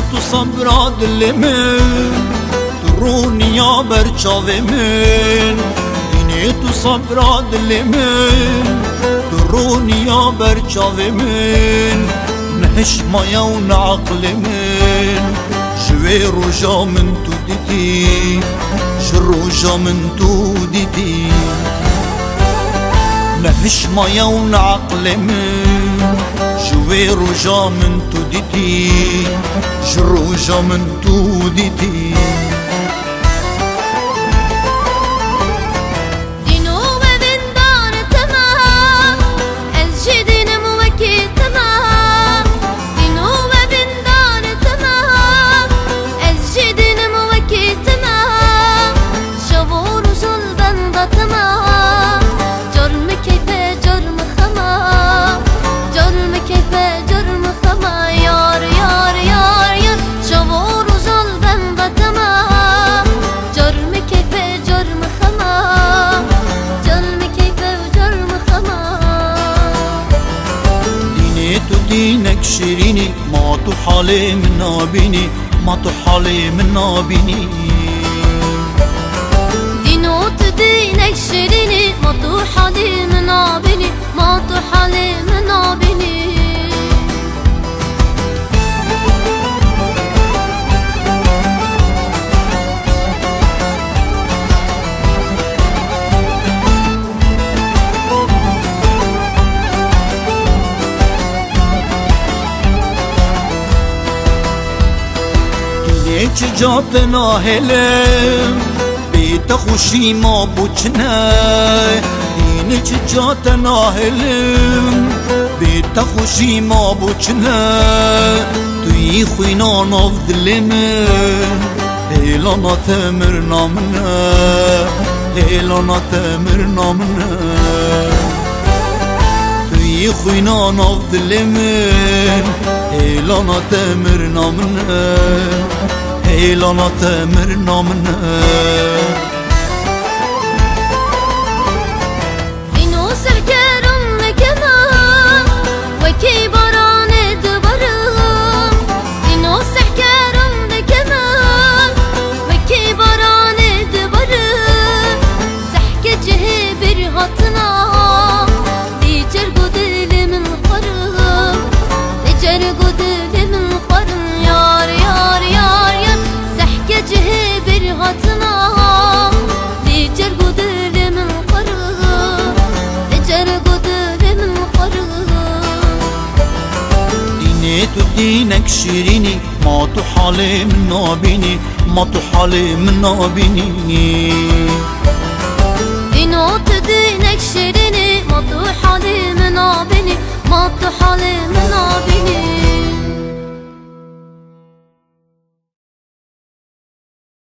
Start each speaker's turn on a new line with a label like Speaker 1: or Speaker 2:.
Speaker 1: تو صبرا دل من رونیا بر چاوه من دینه تو صبرا دل من رونیا بر چاوه من نهش مایا و نعقل من شوی روژا من تو دیدی شروژا من تو دیدی نهش مایا و نعقل من شوی روژا من تو دیدی شروژا من تو دیدی دينك شيريني ما تو حالي من نابيني ما تو حالي من نابيني
Speaker 2: دينك شيريني ما تو حالي من نابيني ما تو حالي من نابيني
Speaker 1: چه جات ناهلم بیت خوشی ما بچنه اینه چه جات ناهلم بیت خوشی ما بچنه توی خوینا ناف دل من هیلانا تمر نامنه هیلانا تمر نامنه توی خوینا ناف دل من هیلانا تمر نامنه هیلانا تمر نامنه
Speaker 2: اینو سرکرم نگمم وکی باران دبرم اینو سرکرم نگمم وکی باران دبرم سحک جه برغتنا دیجر گدل من قرم دیجر گدل من قرم یار یار یار جه برغتنا دیجر گدل من قرغ دیجر گدل من قرغ
Speaker 1: دینه تو دینک شیرینی ما تو حال من نابینی ما تو حال من نابینی